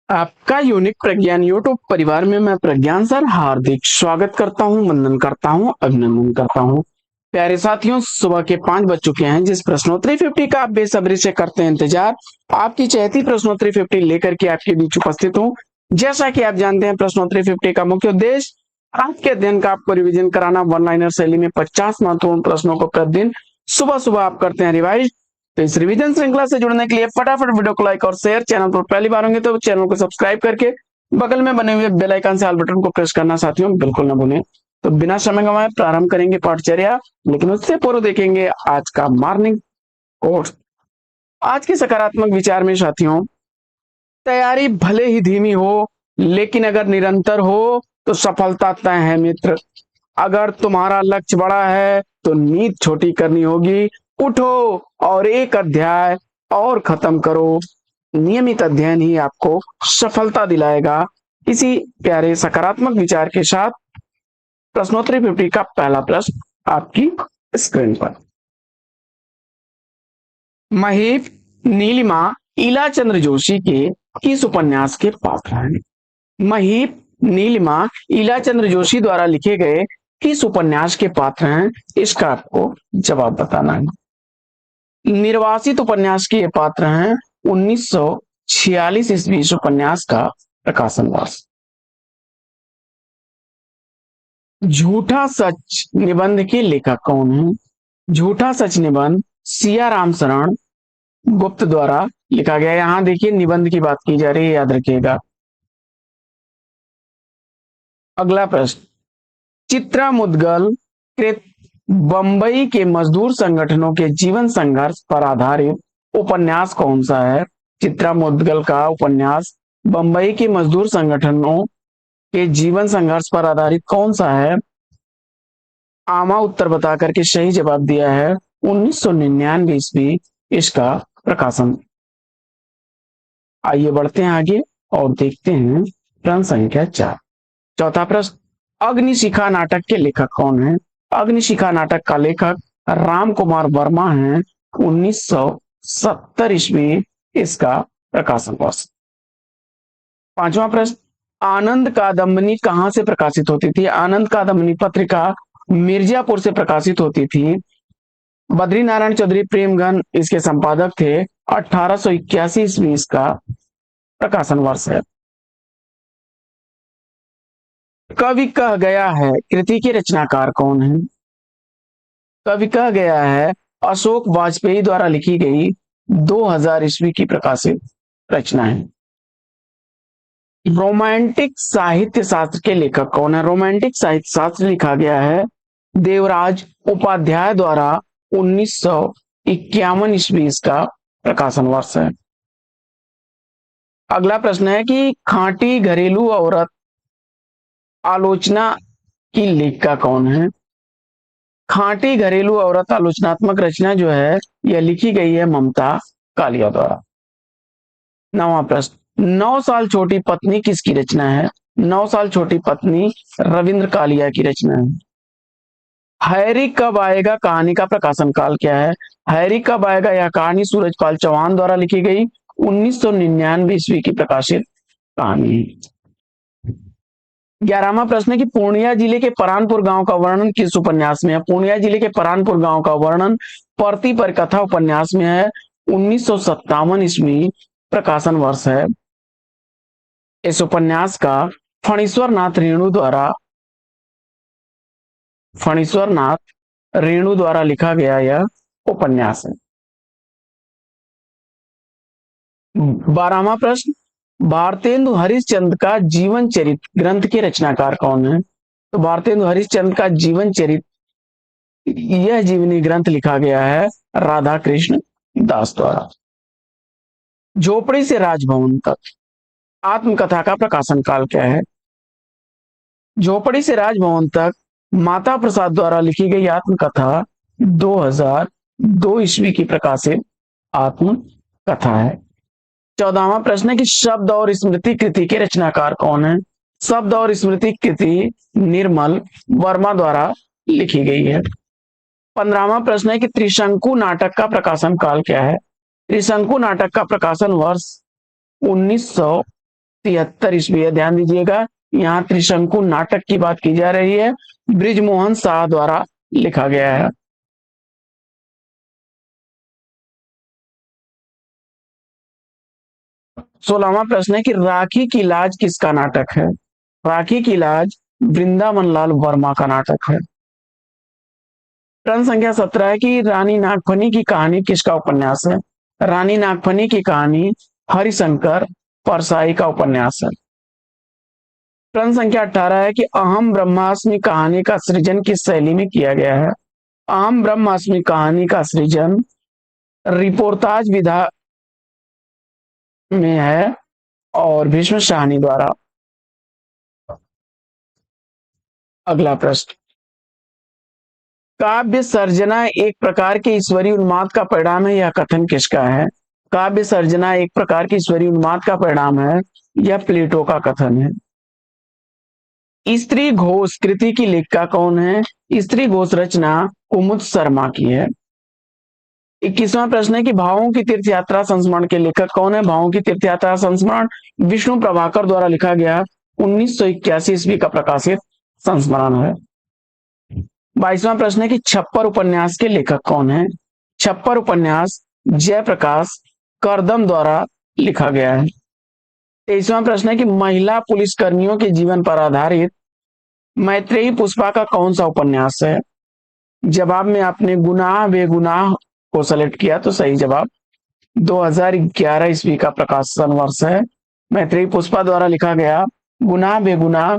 आपका यूनिक प्रज्ञान यूट्यूब परिवार में मैं प्रज्ञान सर हार्दिक स्वागत करता हूं, वंदन करता हूं, अभिनंदन करता हूं। प्यारे साथियों, सुबह के 5 बज चुके हैं। जिस प्रश्नोत्तरी 50 का आप बेसब्री से करते हैं इंतजार, आपकी चहती प्रश्नोत्तरी 50 लेकर के आपके बीच उपस्थित हूं। जैसा कि आप जानते हैं, प्रश्नोत्तरी 50 का मुख्य उद्देश्य आज के अध्ययन का आपको रिविजन कराना। वन लाइनर शैली में 50 महत्वपूर्ण प्रश्नों को प्रतिदिन सुबह सुबह आप करते हैं रिवाइज। तो इस रिवीजन श्रृंखला से जुड़ने के लिए फटाफट वीडियो को लाइक और शेयर, चैनल पर पहली बार होंगे तो चैनल को सब्सक्राइब करके बगल में बने हुए बेल आइकन से ऑल बटन को प्रेस करना साथियों बिल्कुल ना भूलें। तो बिना समय गंवाए प्रारंभ करेंगे पाठचर्या, लेकिन उससे पूर्व देखेंगे आज का मॉर्निंग कोर्स। आज के सकारात्मक विचार में साथियों, तैयारी भले ही धीमी हो लेकिन अगर निरंतर हो तो सफलता तय है मित्र। अगर तुम्हारा लक्ष्य बड़ा है तो नींद छोटी करनी होगी। उठो और एक अध्याय और खत्म करो। नियमित अध्ययन ही आपको सफलता दिलाएगा। इसी प्यारे सकारात्मक विचार के साथ प्रश्नोत्तरी 50 का पहला प्रश्न आपकी स्क्रीन पर। महेश नीलिमा इलाचंद्र जोशी के किस उपन्यास के पात्र हैं? महेश नीलिमा इलाचंद्र जोशी द्वारा लिखे गए किस उपन्यास के पात्र हैं? इसका आपको जवाब बताना है। निर्वासित उपन्यास के पात्र हैं। 1946 ईस्वी इस उपन्यास का प्रकाशन वर्ष। झूठा सच निबंध के लेखक कौन है? झूठा सच निबंध सिया राम शरण गुप्त द्वारा लिखा गया। यहां देखिए निबंध की बात की जा रही है, याद रखिएगा। अगला प्रश्न, चित्रा मुदगल कृत बंबई के मजदूर संगठनों के जीवन संघर्ष पर आधारित उपन्यास कौन सा है? चित्रा मुदगल का उपन्यास बंबई के मजदूर संगठनों के जीवन संघर्ष पर आधारित कौन सा है? आमा उत्तर बता करके सही जवाब दिया है। 1999 ईस्वी इसका प्रकाशन। आइए बढ़ते हैं आगे और देखते हैं प्रश्न संख्या 4। चौथा प्रश्न, अग्निशिखा नाटक के लेखक कौन है? अग्निशिखा नाटक का लेखक राम कुमार वर्मा है। 1970 ईस्वी इसका प्रकाशन वर्ष। पांचवा प्रश्न, आनंद कादम्बनी कहां से प्रकाशित होती थी? आनंद कादम्बनी पत्रिका मिर्जापुर से प्रकाशित होती थी। बद्री नारायण चौधरी प्रेमगन इसके संपादक थे। 1881 ईस्वी इसका प्रकाशन वर्ष है। कवि कह गया है कृति के रचनाकार कौन है? कवि कह गया है अशोक वाजपेयी द्वारा लिखी गई 2000 ईस्वी की प्रकाशित रचना है। रोमांटिक साहित्य शास्त्र के लेखक कौन है? रोमांटिक साहित्य शास्त्र लिखा गया है देवराज उपाध्याय द्वारा। 1951 ईस्वी इसका प्रकाशन वर्ष है। अगला प्रश्न है कि खांटी घरेलू औरत आलोचना की लेखिका कौन है? खांटी घरेलू औरत आलोचनात्मक रचना जो है यह लिखी गई है ममता कालिया द्वारा। नौवां प्रश्न, 9 साल छोटी पत्नी किसकी रचना है? 9 साल छोटी पत्नी रविंद्र कालिया की रचना है। हैरी कब आएगा कहानी का प्रकाशन काल क्या है? हैरी कब आएगा यह कहानी सूरजपाल चौहान द्वारा लिखी गई। 1999 ईस्वी की प्रकाशित कहानी है। 11वां प्रश्न है कि पूर्णिया जिले के परानपुर गांव का वर्णन किस उपन्यास में है? पूर्णिया जिले के परानपुर गांव का वर्णन परती पर कथा उपन्यास में है। 1957 ईस्वी प्रकाशन वर्ष है। इस उपन्यास का फणीश्वर नाथ रेणु द्वारा लिखा गया यह उपन्यास है। 12वां प्रश्न, भारतेंदु हरिश्चंद्र का जीवन चरित्र ग्रंथ के रचनाकार कौन है? तो भारतेंदु हरिश्चंद्र का जीवन चरित्र यह जीवनी ग्रंथ लिखा गया है राधा कृष्ण दास द्वारा। झोपड़ी से राजभवन तक आत्मकथा का प्रकाशन काल क्या है? झोपड़ी से राजभवन तक माता प्रसाद द्वारा लिखी गई आत्मकथा 2002 ईस्वी की प्रकाशित आत्मकथा है। 14वां प्रश्न है कि शब्द और स्मृति कृति के रचनाकार कौन है? शब्द और स्मृति कृति निर्मल वर्मा द्वारा लिखी गई है। 15वां प्रश्न है कि त्रिशंकु नाटक का प्रकाशन काल क्या है? त्रिशंकु नाटक का प्रकाशन वर्ष 73 ईस्वी है। ध्यान दीजिएगा, यहाँ त्रिशंकु नाटक की बात की जा रही है, बृजमोहन शाह द्वारा लिखा गया है। 16वां प्रश्न है कि राखी की लाज किसका नाटक है? राखी की लाज वृंदावन लाल वर्मा का नाटक है। प्रश्न संख्या 17 है कि रानी नागफनी की कहानी किसका उपन्यास है? रानी नागफनी की कहानी हरिशंकर परसाई का उपन्यास है। प्रश्न संख्या 18 है कि अहम ब्रह्मास्मि कहानी का सृजन किस शैली में किया गया है? अहम ब्रह्मास्मि कहानी का सृजन रिपोर्ताज विधा में है और भीष्म शाहनी द्वारा। अगला प्रश्न, काव्य सर्जना एक प्रकार के ईश्वरीय उन्माद का परिणाम है, यह कथन किसका है? काव्य सर्जना एक प्रकार की ईश्वरीय उन्माद का परिणाम है, यह प्लेटो का कथन है। स्त्री घोष कृति की लेखिका कौन है? स्त्री घोष रचना कुमुद शर्मा की है। 21वां प्रश्न है कि भावों की तीर्थ यात्रा संस्मरण के लेखक कौन है? भावों की तीर्थ यात्रा संस्मरण विष्णु प्रभाकर द्वारा लिखा गया 1981 ईस्वी का प्रकाशित संस्मरण है। 22वां प्रश्न है कि छप्पर उपन्यास के लेखक कौन है? छप्पर उपन्यास जयप्रकाश करदम द्वारा लिखा गया है। 23वां प्रश्न है कि महिला पुलिस कर्मियों के जीवन पर आधारित मैत्रेयी पुष्पा का कौन सा उपन्यास है? जवाब में आपने गुनाह बेगुनाह को सेलेक्ट किया तो सही जवाब 2011 ईस्वी का प्रकाशन वर्ष है। मैत्रेयी पुष्पा द्वारा लिखा गया गुनाह बेगुनाह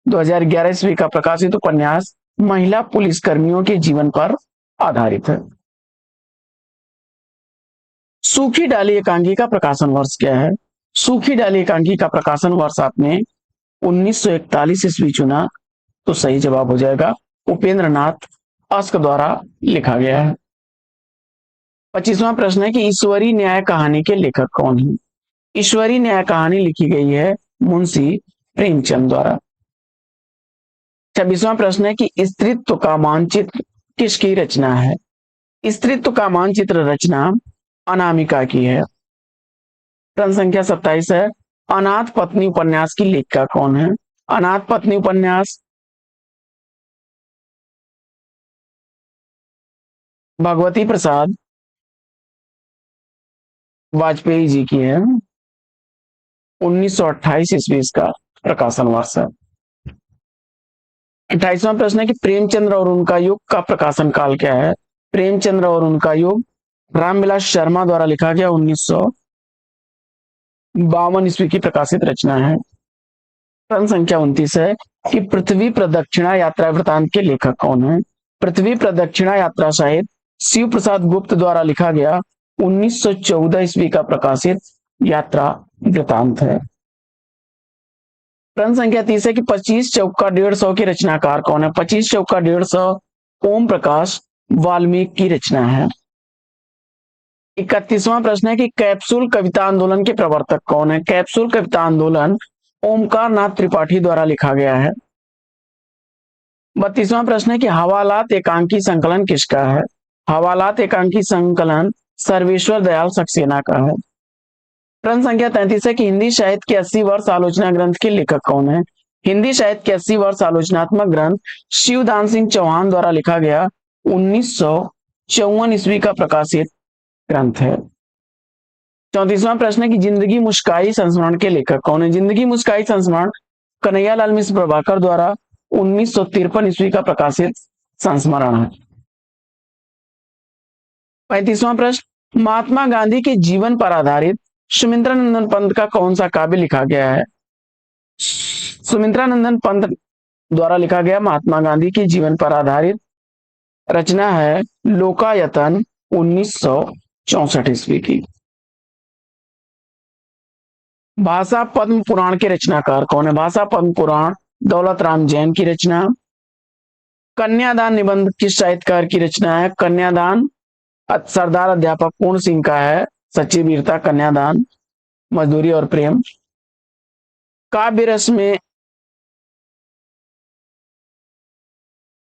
2011 ईस्वी का प्रकाशित उपन्यास महिला पुलिस कर्मियों के जीवन पर आधारित है। सूखी डाली एकांकी का प्रकाशन वर्ष क्या है? सूखी डाली एकांकी का प्रकाशन वर्ष आपने 1941 ईस्वी चुना तो सही जवाब हो जाएगा उपेंद्र नाथ अस्क द्वारा लिखा गया है। 25वां प्रश्न है कि ईश्वरी न्याय कहानी के लेखक कौन है? ईश्वरी न्याय कहानी लिखी गई है मुंशी प्रेमचंद द्वारा। 26वां प्रश्न है कि स्त्रीत्व का मानचित्र किसकी रचना है? स्त्रीत्व का मानचित्र रचना अनामिका की है। प्रश्न संख्या 27 है अनाथ पत्नी उपन्यास की लेखिका कौन है? अनाथ पत्नी उपन्यास भगवती प्रसाद वाजपेयी जी की है। 1928 ईस्वी का प्रकाशन वर्ष है। 28वां प्रश्न है कि प्रेमचंद्र और उनका युग का प्रकाशन काल क्या है? प्रेमचंद्र और उनका युग रामविलास शर्मा द्वारा लिखा गया 1952 ईस्वी की प्रकाशित रचना है। प्रश्न संख्या 29 है कि पृथ्वी प्रदक्षिणा यात्रा वृतांत के लेखक कौन है? पृथ्वी प्रदक्षिणा यात्रा साहित्य शिव प्रसाद गुप्त द्वारा लिखा गया 1914 ईस्वी का प्रकाशित यात्रा वृतांत है। प्रश्न संख्या 30 है कि 25 चौका 150 के रचनाकार कौन है? 25 चौका 150 ओम प्रकाश वाल्मीकि की रचना है। 31वां प्रश्न है कि कैप्सूल कविता आंदोलन के प्रवर्तक कौन है? कैप्सूल कविता आंदोलन ओमकार नाथ त्रिपाठी द्वारा लिखा गया है। 32वां प्रश्न है कि हवालात एकांकी संकलन किसका है? हवालात एकांकी संकलन सर्वेश्वर दयाल सक्सेना का है। प्रश्न संख्या 33 है कि हिंदी साहित्य के 80 वर्ष आलोचना ग्रंथ के लेखक कौन है? हिंदी साहित्य के 80 वर्ष आलोचनात्मक ग्रंथ शिवदान सिंह चौहान द्वारा लिखा गया 1954 ईस्वी का प्रकाशित ग्रंथ है। 34वां प्रश्न है कि जिंदगी मुस्काई संस्मरण के लेखक कौन है? जिंदगी मुस्काई संस्मरण कन्हैयालाल मिश्र प्रभाकर द्वारा 1953 ईस्वी का प्रकाशित संस्मरण है। 35वां प्रश्न महात्मा गांधी के जीवन पर आधारित सुमित्रानंदन पंत का कौन सा काव्य लिखा गया है? सुमित्रानंदन पंत द्वारा लिखा गया महात्मा गांधी के जीवन पर आधारित रचना है लोकायतन 1964 ईस्वी की। भाषा पद्म पुराण के रचनाकार कौन है? भाषा पद्म पुराण दौलत राम जैन की रचना। कन्यादान निबंध किस साहित्यकार की रचना है? कन्यादान सरदार अध्यापक पूर्ण सिंह का है। सच्ची वीरता कन्यादान मजदूरी और प्रेम। काव्य रस में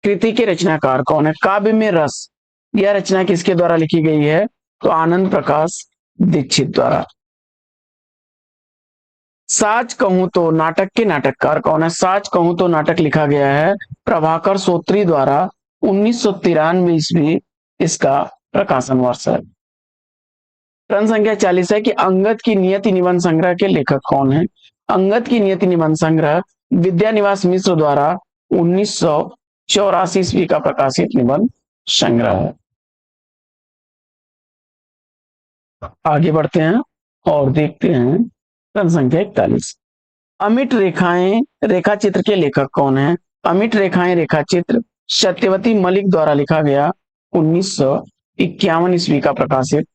कृति के रचनाकार कौन है? काव्य में रस यह रचना किसके द्वारा लिखी गई है? तो आनंद प्रकाश दीक्षित द्वारा। साच कहूं तो नाटक के नाटककार कौन है? साच कहूं तो नाटक लिखा गया है प्रभाकर सोत्री द्वारा 1993 ईस्वी, इसका प्रकाशन वर्ष है। प्रश्न संख्या 40 है कि अंगद की नियति निबंध संग्रह के लेखक कौन है? अंगद की नियति निबंध संग्रह विद्यानिवास मिश्र द्वारा 1984 ईस्वी का प्रकाशित निबंध संग्रह है। आगे बढ़ते हैं और देखते हैं प्रश्न संख्या 41। अमिट रेखाएं रेखा चित्र के लेखक कौन है? अमिट रेखाएं रेखा चित्र सत्यवती मलिक द्वारा लिखा गया 1951 ईस्वी का प्रकाशित।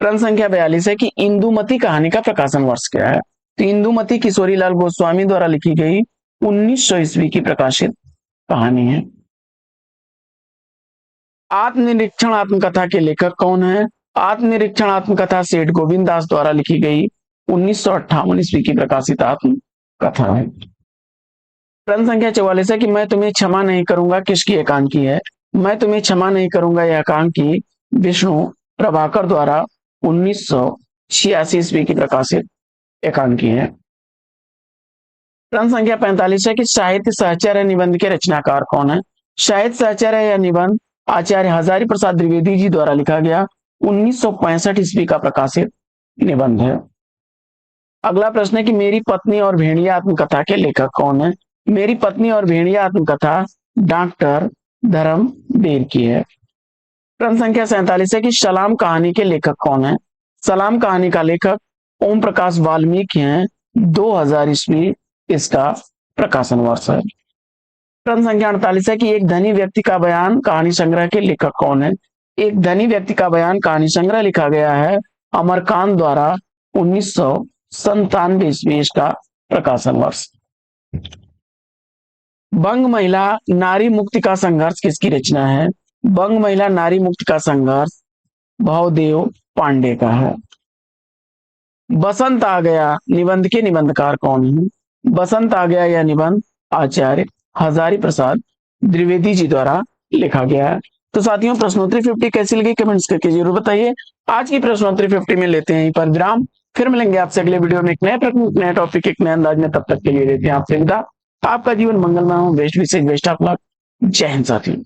प्रश्न संख्या 42 है कि इंदुमती कहानी का प्रकाशन वर्ष क्या है? तो इंदुमती किशोरीलाल गोस्वामी द्वारा लिखी गई 1900 ईस्वी की प्रकाशित कहानी है। आत्मनिरीक्षण आत्मकथा के लेखक कौन है? आत्मनिरीक्षण आत्मकथा सेठ गोविंद दास द्वारा लिखी गई 1958 ईस्वी की प्रकाशित आत्मकथा है। प्रश्न संख्या 44 है कि मैं तुम्हें क्षमा नहीं करूंगा किसकी एकांकी है? मैं तुम्हें क्षमा नहीं करूंगा यह एकांकी विष्णु प्रभाकर द्वारा 1986 ईस्वी की प्रकाशित एकांकी है। प्रश्न संख्या 45 है कि साहित्य सहचर्य निबंध के रचनाकार कौन है? साहित्य सहचर्य या निबंध आचार्य हजारी प्रसाद द्विवेदी जी द्वारा लिखा गया 1965 ईस्वी का प्रकाशित निबंध है। अगला प्रश्न है कि मेरी पत्नी और भेड़िया आत्मकथा के लेखक कौन है? मेरी पत्नी और भेड़िया आत्मकथा डॉक्टर धर्मवीर की है। प्रश्न संख्या 47 है कि सलाम कहानी के लेखक कौन है? सलाम कहानी का लेखक ओम प्रकाश वाल्मीकि हैं, 2000 ईस्वी इसका प्रकाशन वर्ष है। प्रश्न संख्या 48 है कि एक धनी व्यक्ति का बयान कहानी संग्रह के लेखक कौन है? एक धनी व्यक्ति का बयान कहानी संग्रह लिखा गया है अमरकांत द्वारा 1997 ईस्वी इसका प्रकाशन वर्ष। बंग महिला नारी मुक्ति का संघर्ष किसकी रचना है? बंग महिला नारी मुक्ति का संघर्ष भवदेव पांडे का है। बसंत आ गया निबंध के निबंधकार कौन है? बसंत आ गया यह निबंध आचार्य हजारी प्रसाद द्विवेदी जी द्वारा लिखा गया है। तो साथियों प्रश्नोत्तरी 50 कैसी लगी कमेंट्स करके जरूर बताइए। आज की प्रश्नोत्तरी 50 में लेते हैं यहीं पर विराम, फिर मिलेंगे आपसे अगले वीडियो में एक नए प्रश्न, नए टॉपिक, एक नए अंदाज में। तब तक के लिए देते हैं आपसे विदा। आपका जीवन मंगलमय हो, बेस्ट विशेष बेस्ट ऑफ लक। जय हिंद साथियों।